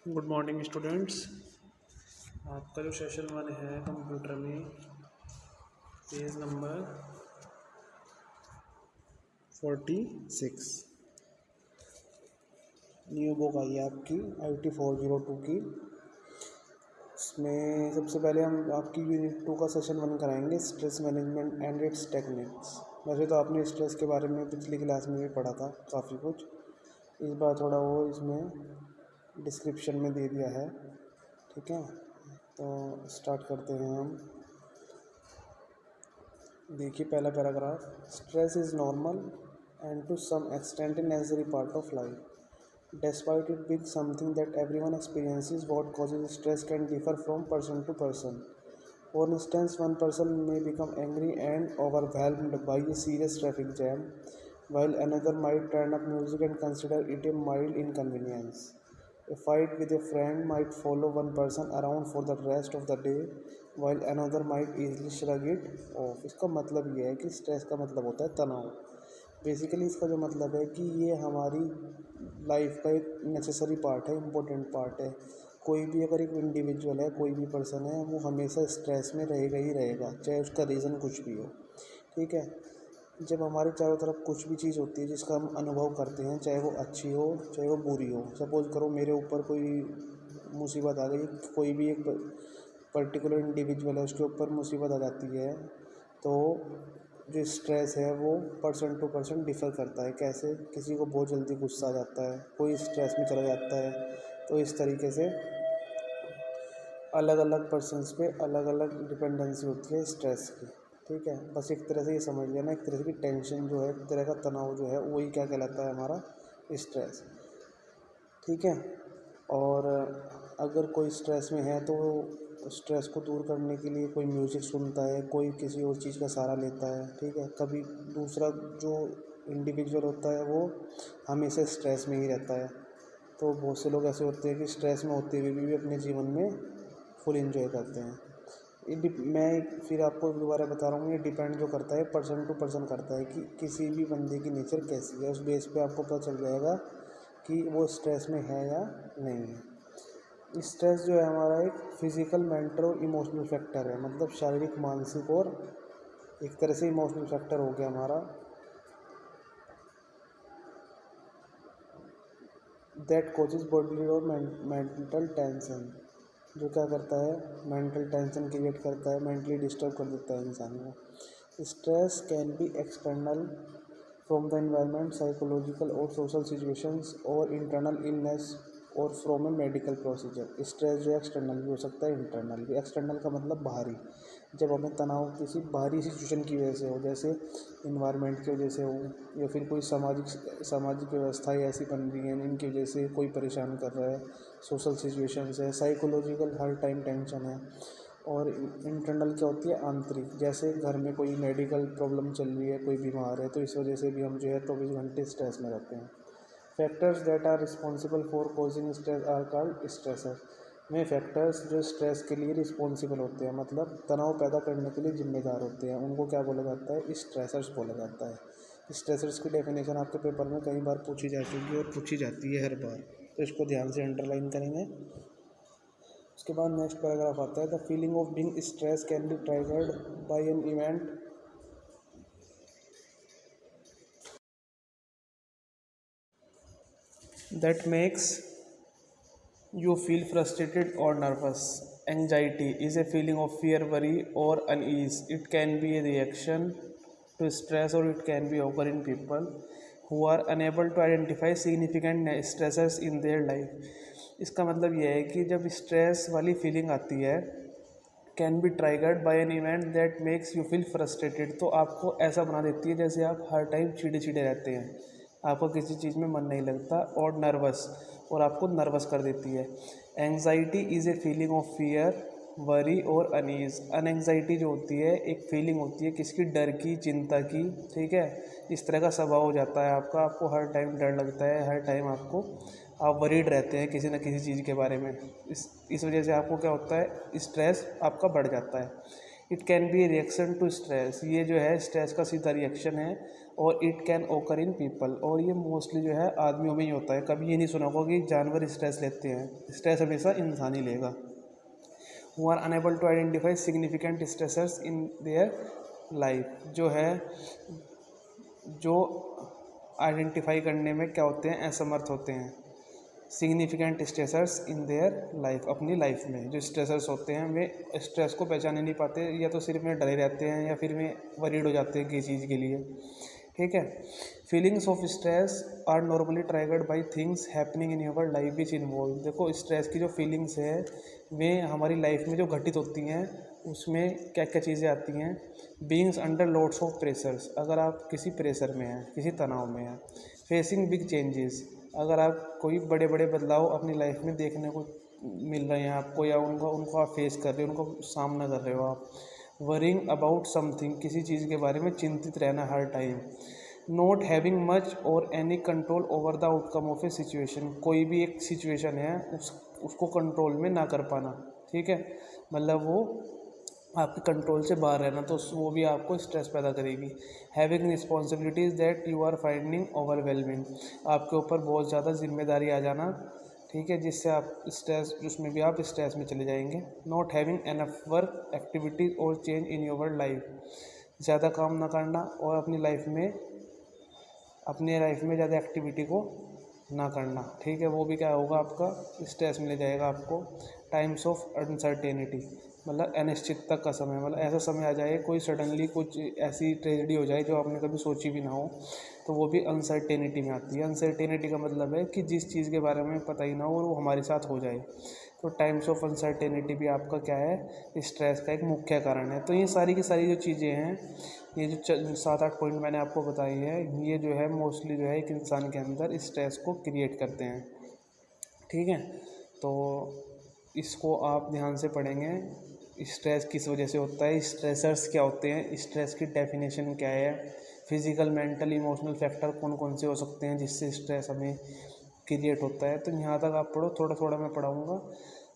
Good morning students. आपका जो session 1 है कंप्यूटर में पेज नंबर 46 न्यू बुक आई है आपकी IT 402 की। इसमें सबसे पहले हम आपकी यूनिट 2 का सेशन 1 कराएंगे, stress management and it's techniques. वैसे तो आपने स्ट्रेस के बारे में पिछली क्लास में भी पढ़ा था काफ़ी कुछ, इस बार थोड़ा वो इसमें डिस्क्रिप्शन में दे दिया है। ठीक है, तो स्टार्ट करते हैं हम। देखिए पहला paragraph, stress is normal and to some extent necessary part of life despite it being something that everyone experiences what causes stress can differ from person to person. For instance one person may become angry and overwhelmed by a serious traffic jam while another might turn up music and consider it a mild inconvenience. A fight with a friend might follow one person around for the rest of the day while another might easily shrug it off. इसका मतलब ये है कि stress का मतलब होता है तनाव। बेसिकली इसका जो मतलब है कि ये हमारी लाइफ का एक नेसेसरी पार्ट है, इम्पोर्टेंट पार्ट है। कोई भी अगर एक इंडिविजुअल है, कोई भी पर्सन है, वो हमेशा स्ट्रेस में रहेगा ही रहेगा, चाहे उसका रीज़न कुछ भी हो। ठीक है, जब हमारे चारों तरफ कुछ भी चीज़ होती है जिसका हम अनुभव करते हैं, चाहे वो अच्छी हो चाहे वो बुरी हो। सपोज़ करो मेरे ऊपर कोई मुसीबत आ गई, कोई भी एक पर्टिकुलर इंडिविजुअल है उसके ऊपर मुसीबत आ जाती है, तो जो स्ट्रेस है वो पर्सन टू पर्सन डिफ़र करता है। कैसे, किसी को बहुत जल्दी गुस्सा आ जाता है, कोई स्ट्रेस में चला जाता है। तो इस तरीके से अलग अलग पर्सन्स पे अलग अलग डिपेंडेंसी होती है स्ट्रेस की। ठीक है, बस एक तरह से ये समझ लेना, एक तरह से कि टेंशन जो है, एक तरह का तनाव जो है, वही क्या कहलाता है, हमारा स्ट्रेस। ठीक है, और अगर कोई स्ट्रेस में है तो स्ट्रेस को दूर करने के लिए कोई म्यूज़िक सुनता है, कोई किसी और चीज़ का सहारा लेता है। ठीक है, कभी दूसरा जो इंडिविजुअल होता है वो हमेशा स्ट्रेस में ही रहता है। तो बहुत से लोग ऐसे होते हैं कि स्ट्रेस में होते हुए भी अपने जीवन में फुल एंजॉय करते हैं। मैं फिर आपको दोबारा बता रहा हूँ, ये डिपेंड जो करता है पर्सन टू पर्सन करता है कि किसी भी बंदे की नेचर कैसी है। उस बेस पे आपको पता चल जाएगा कि वो स्ट्रेस में है या नहीं है। स्ट्रेस जो है हमारा एक फिज़िकल, मेंटल और इमोशनल फैक्टर है, मतलब शारीरिक, मानसिक और एक तरह से इमोशनल फैक्टर हो गया हमारा। दैट कॉजेज बॉडीली और मेंटल टेंशन, जो क्या करता है, मेंटल टेंशन क्रिएट करता है, मेंटली डिस्टर्ब कर देता है इंसान को। Stress can be external from the environment, psychological और सोशल सिचुएशंस, और इंटरनल इलनेस और from A medical procedure. Stress जो एक्सटर्नल भी हो सकता है, इंटरनल भी। एक्सटर्नल का मतलब बाहरी, जब हमें तनाव किसी बाहरी सिचुएशन की वजह से हो, जैसे इन्वायरमेंट की वजह से हो, या फिर कोई सामाजिक व्यवस्थाएं ऐसी बन रही हैं इनकी वजह से कोई परेशान कर रहा है, सोशल सिचुएशंस है, साइकोलॉजिकल हर टाइम टेंशन है। और इंटरनल क्या होती है, आंतरिक, जैसे घर में कोई मेडिकल प्रॉब्लम चल रही है, कोई बीमार है, तो इस वजह से भी हम जो है 24 घंटे स्ट्रेस में रहते हैं। Factors that are responsible for causing stress are called stressor. में फैक्टर्स जो स्ट्रेस के लिए रिस्पॉन्सिबल होते हैं, मतलब तनाव पैदा करने के लिए जिम्मेदार होते हैं, उनको क्या बोला जाता है, स्ट्रेसर्स बोला जाता है। स्ट्रेसर्स की डेफिनेशन आपके पेपर में कई बार पूछी जा चुकी है और पूछी जाती है हर बार, तो इसको ध्यान से अंडरलाइन करेंगे। उसके बाद नेक्स्ट पैराग्राफ आता है, the feeling of being stress can be triggered by an event that makes you feel frustrated or nervous. Anxiety is a feeling of fear, worry, or unease. It can be a reaction to stress, or it can be occur in people who are unable to identify significant stressors in their life. इसका मतलब यह है कि जब stress वाली feeling आती है, can be triggered by an event that makes you feel frustrated, तो आपको ऐसा बना देती है जैसे आप हर टाइम चिड़े चिड़े रहते हैं, आपको किसी चीज़ में मन नहीं लगता, और नर्वस, और आपको नर्वस कर देती है। Anxiety is a feeling of fear, worry और अनईज। अनएंग्जाइटी जो होती है एक फीलिंग होती है किसकी, डर की, चिंता की। ठीक है, इस तरह का स्वभाव हो जाता है आपका, आपको हर टाइम डर लगता है, हर टाइम आप वरीड रहते हैं किसी न किसी चीज़ के बारे में। इस वजह से आपको क्या होता है, स्ट्रेस आपका बढ़ जाता है। It can be reaction to stress, ये जो है स्ट्रेस का सीधा रिएक्शन है। और इट कैन ओकर इन पीपल, और ये मोस्टली जो है आदमियों में ही होता है। कभी ये नहीं सुना होगा कि जानवर स्ट्रेस लेते हैं, स्ट्रेस हमेशा इंसान ही लेगा। who are unable to identify significant stressors in their life, जो है जो आइडेंटिफाई करने में क्या होते हैं, असमर्थ होते हैं। Significant stressors in their life, अपनी लाइफ में जो स्ट्रेसर्स होते हैं वे स्ट्रेस को पहचान ही नहीं पाते, या तो सिर्फ में डरे रहते हैं या फिर में वरीड हो जाते हैं किसी चीज़ के लिए। ठीक है। Feelings of stress are normally triggered by things happening in your life which involve. देखो स्ट्रेस की जो फीलिंग्स है वे हमारी लाइफ में जो घटित होती हैं उसमें क्या क्या चीज़ें आती हैं। Beings under loads of pressures, अगर आप किसी प्रेशर में हैं, किसी तनाव में हैं। फेसिंग बिग चेंजेस, अगर आप कोई बड़े बड़े बदलाव अपनी लाइफ में देखने को मिल रहे हैं आपको, या उनको आप फेस कर रहे हो, उनको सामना कर रहे हो आप। वरिंग अबाउट समथिंग, किसी चीज़ के बारे में चिंतित रहना हर टाइम। नॉट हैविंग मच और any control over the outcome of A situation, कोई भी एक सिचुएशन है उसको कंट्रोल में ना कर पाना। ठीक है, मतलब वो आपके कंट्रोल से बाहर रहना, तो वो भी आपको स्ट्रेस पैदा करेगी। Having responsibilities that you are finding overwhelming, आपके ऊपर बहुत ज़्यादा जिम्मेदारी आ जाना। ठीक है, जिससे आप स्ट्रेस, उसमें भी आप स्ट्रेस में चले जाएंगे। Not having enough work activities और चेंज इन योर लाइफ, ज़्यादा काम ना करना और अपनी लाइफ में ज़्यादा एक्टिविटी को ना करना। ठीक है, वो भी क्या होगा, आपका स्ट्रेस में ले जाएगा आपको। टाइम्स ऑफ अनसर्टेनिटी, मतलब अनिश्चितता का समय, मतलब ऐसा समय आ जाए कोई सडनली कुछ ऐसी ट्रेजेडी हो जाए जो आपने कभी सोची भी ना हो, तो वो भी अनसर्टेनिटी में आती है। अनसर्टेनिटी का मतलब है कि जिस चीज़ के बारे में पता ही ना हो और वो हमारे साथ हो जाए, तो टाइम्स ऑफ अनसर्टेनिटी भी आपका क्या है, स्ट्रेस का एक मुख्य कारण है। तो ये सारी की सारी जो चीज़ें हैं, ये जो 7-8 पॉइंट मैंने आपको बताई है, ये जो है मोस्टली जो है एक इंसान के अंदर स्ट्रेस को क्रिएट करते हैं। ठीक है, तो इसको आप ध्यान से पढ़ेंगे। स्ट्रेस किस वजह से होता है, स्ट्रेसर्स क्या होते हैं, स्ट्रेस की डेफिनेशन क्या है, फिजिकल, मेंटल, इमोशनल फैक्टर कौन कौन से हो सकते हैं जिससे स्ट्रेस हमें क्रिएट होता है। तो यहाँ तक आप पढ़ो, थोड़ा थोड़ा मैं पढ़ाऊँगा,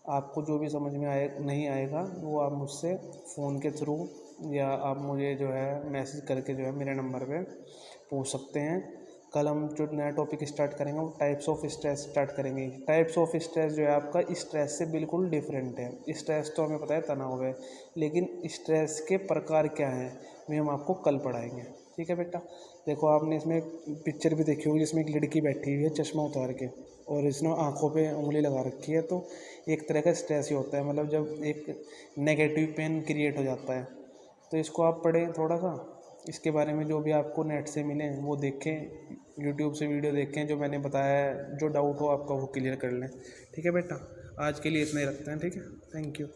आपको जो भी समझ में नहीं आएगा वो आप मुझसे फ़ोन के थ्रू या आप मुझे जो है मैसेज करके जो है मेरे नंबर पे पूछ सकते हैं। कल हम जो नया टॉपिक स्टार्ट करेंगे वो टाइप्स ऑफ स्ट्रेस स्टार्ट करेंगे। टाइप्स ऑफ स्ट्रेस जो है आपका स्ट्रेस से बिल्कुल डिफरेंट है। स्ट्रेस तो हमें पता है तनाव है, लेकिन स्ट्रेस के प्रकार क्या हैं वे हम आपको कल पढ़ाएंगे। ठीक है बेटा, देखो आपने इसमें पिक्चर भी देखी होगी जिसमें एक लड़की बैठी हुई है चश्मा उतार के, और इसने आँखों पे उंगली लगा रखी है, तो एक तरह का स्ट्रेस ही होता है, मतलब जब एक नेगेटिव पेन क्रिएट हो जाता है। तो इसको आप पढ़ें थोड़ा सा, इसके बारे में जो भी आपको नेट से मिले वो देखें, यूट्यूब से वीडियो देखें, जो मैंने बताया है, जो डाउट हो आपका वो क्लियर कर लें। ठीक है बेटा, आज के लिए इतना ही रखते हैं। ठीक है, थैंक यू।